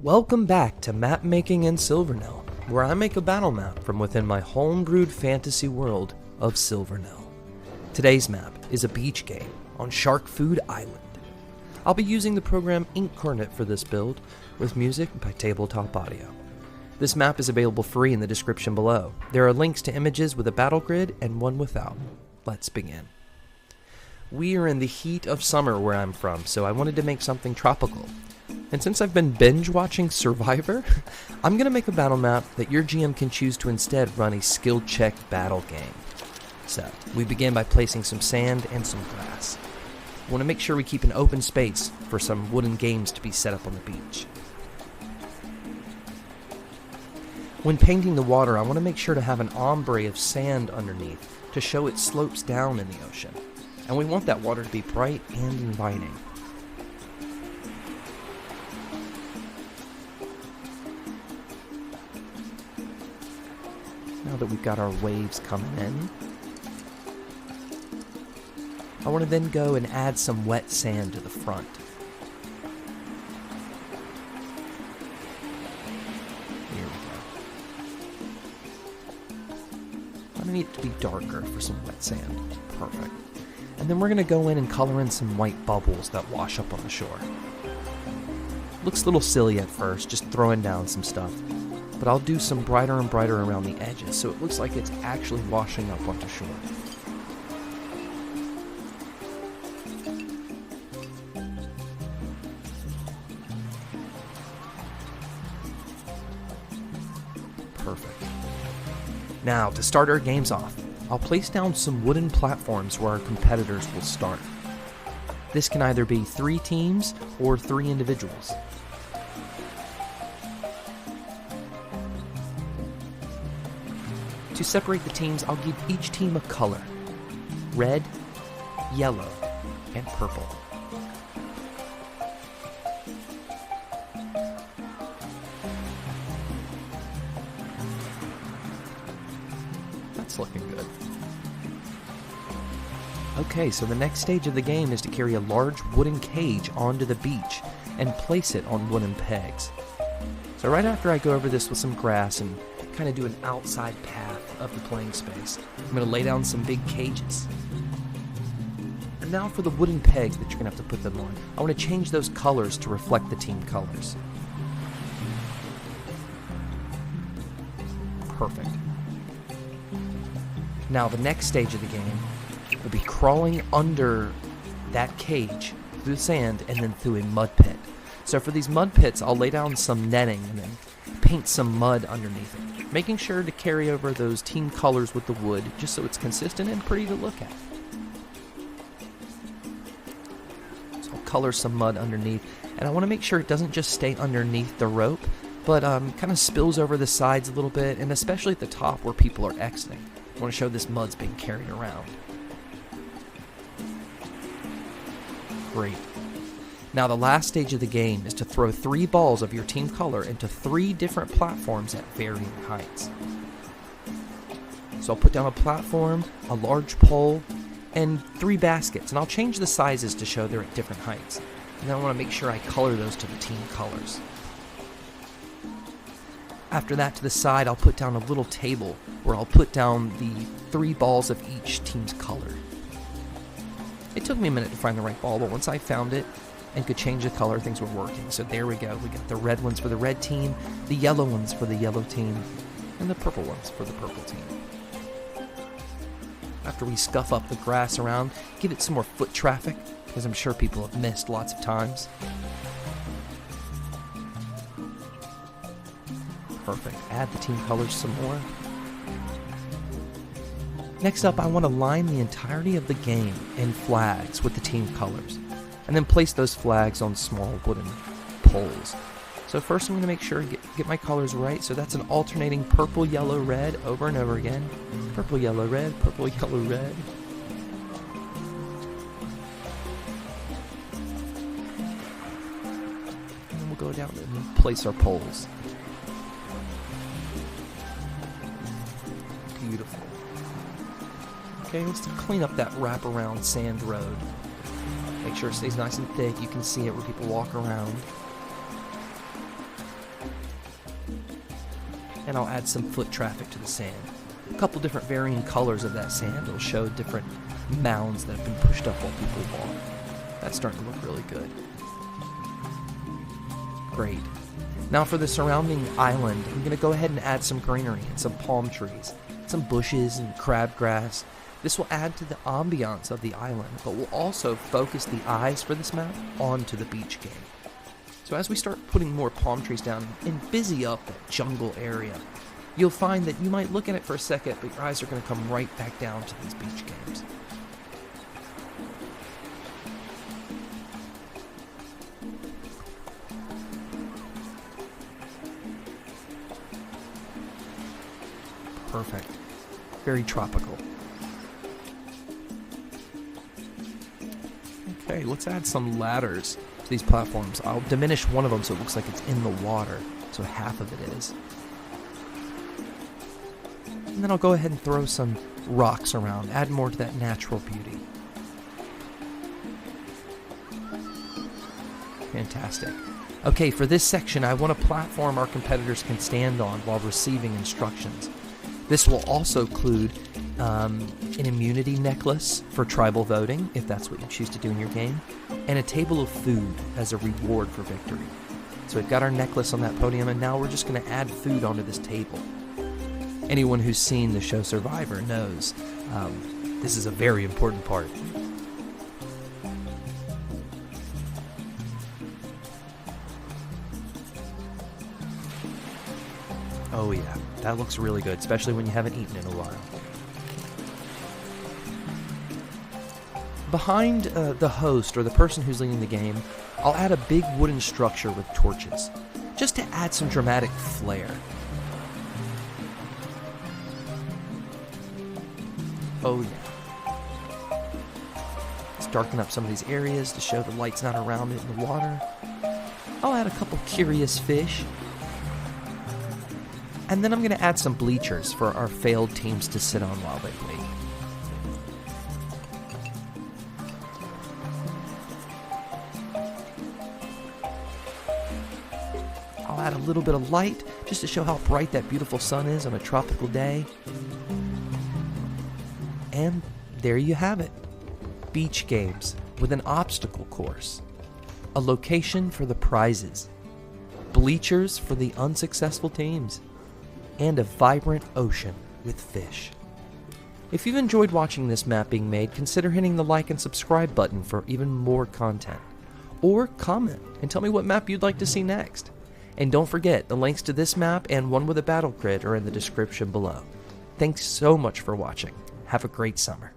Welcome back to Map Making in Silvernell, where I make a battle map from within my homebrewed fantasy world of Silvernell. Today's map is a beach game on Shark Food Island. I'll be using the program Inkarnate for this build, with music by Tabletop Audio. This map is available free in the description below. There are links to images with a battle grid and one without. Let's begin. We are in the heat of summer where I'm from, so I wanted to make something tropical. And since I've been binge watching Survivor, I'm going to make a battle map that your GM can choose to instead run a skill check battle game. So, we begin by placing some sand and some grass. We want to make sure we keep an open space for some wooden games to be set up on the beach. When painting the water, I want to make sure to have an ombre of sand underneath to show it slopes down in the ocean. And we want that water to be bright and inviting. Now that we've got our waves coming in, I want to then go and add some wet sand to the front. Here we go. I need it to be darker for some wet sand. Perfect. And then we're going to go in and color in some white bubbles that wash up on the shore. Looks a little silly at first, just throwing down some stuff. But I'll do some brighter and brighter around the edges so it looks like it's actually washing up onto shore. Perfect. Now, to start our games off, I'll place down some wooden platforms where our competitors will start. This can either be 3 teams or 3 individuals. To separate the teams, I'll give each team a color: red, yellow, and purple. That's looking good. Okay, so the next stage of the game is to carry a large wooden cage onto the beach and place it on wooden pegs. So right after I go over this with some grass and kind of do an outside path of the playing space, I'm going to lay down some big cages. And now for the wooden pegs that you're going to have to put them on. I want to change those colors to reflect the team colors. Perfect. Now the next stage of the game will be crawling under that cage through the sand and then through a mud pit. So for these mud pits, I'll lay down some netting and then paint some mud underneath it, making sure to carry over those team colors with the wood just so it's consistent and pretty to look at. So I'll color some mud underneath, and I want to make sure it doesn't just stay underneath the rope, but kind of spills over the sides a little bit, and especially at the top where people are exiting. I want to show this mud's being carried around. Great. Now the last stage of the game is to throw 3 balls of your team color into 3 different platforms at varying heights. So I'll put down a platform, a large pole, and 3 baskets, and I'll change the sizes to show they're at different heights. And then I want to make sure I color those to the team colors. After that, to the side, I'll put down a little table where I'll put down the 3 balls of each team's color. It took me a minute to find the right ball, but once I found it and could change the color, things were working. So there we go. We got the red ones for the red team, the yellow ones for the yellow team, and the purple ones for the purple team. After we scuff up the grass around, give it some more foot traffic, because I'm sure people have missed lots of times. Perfect. Add the team colors some more. Next up, I want to line the entirety of the game in flags with the team colors, and then place those flags on small wooden poles. So first I'm going to make sure to get my colors right. So that's an alternating purple, yellow, red over and over again. Purple, yellow, red, purple, yellow, red. And then we'll go down and place our poles. Beautiful. Okay, let's clean up that wraparound sand road. Make sure it stays nice and thick. You can see it where people walk around. and I'll add some foot traffic to the sand. A couple different varying colors of that sand will show different mounds that have been pushed up while people walk. That's starting to look really good. Great. Now for the surrounding island, I'm going to go ahead and add some greenery and some palm trees, some bushes and crabgrass. This will add to the ambiance of the island, but will also focus the eyes for this map onto the beach game. So as we start putting more palm trees down and busy up that jungle area, you'll find that you might look at it for a second, but your eyes are going to come right back down to these beach games. Perfect. Very tropical. Okay, let's add some ladders to these platforms. I'll diminish one of them so it looks like it's in the water, so half of it is. And then I'll go ahead and throw some rocks around, add more to that natural beauty. Fantastic. Okay, for this section, I want a platform our competitors can stand on while receiving instructions. This will also include an immunity necklace for tribal voting, if that's what you choose to do in your game, and a table of food as a reward for victory. So we've got our necklace on that podium, and now we're just going to add food onto this table. Anyone who's seen the show Survivor knows this is a very important part. Oh yeah, that looks really good, especially when you haven't eaten in a while. Behind the host, or the person who's leading the game, I'll add a big wooden structure with torches, just to add some dramatic flair. Oh yeah. Let's darken up some of these areas to show the light's not around it in the water. I'll add a couple curious fish. And then I'm going to add some bleachers for our failed teams to sit on while they wait. I'll add a little bit of light just to show how bright that beautiful sun is on a tropical day. And there you have it. Beach games with an obstacle course. A location for the prizes. Bleachers for the unsuccessful teams. And a vibrant ocean with fish. If you've enjoyed watching this map being made, consider hitting the like and subscribe button for even more content. Or comment and tell me what map you'd like to see next. And don't forget, the links to this map and one with a battle grid are in the description below. Thanks so much for watching. Have a great summer.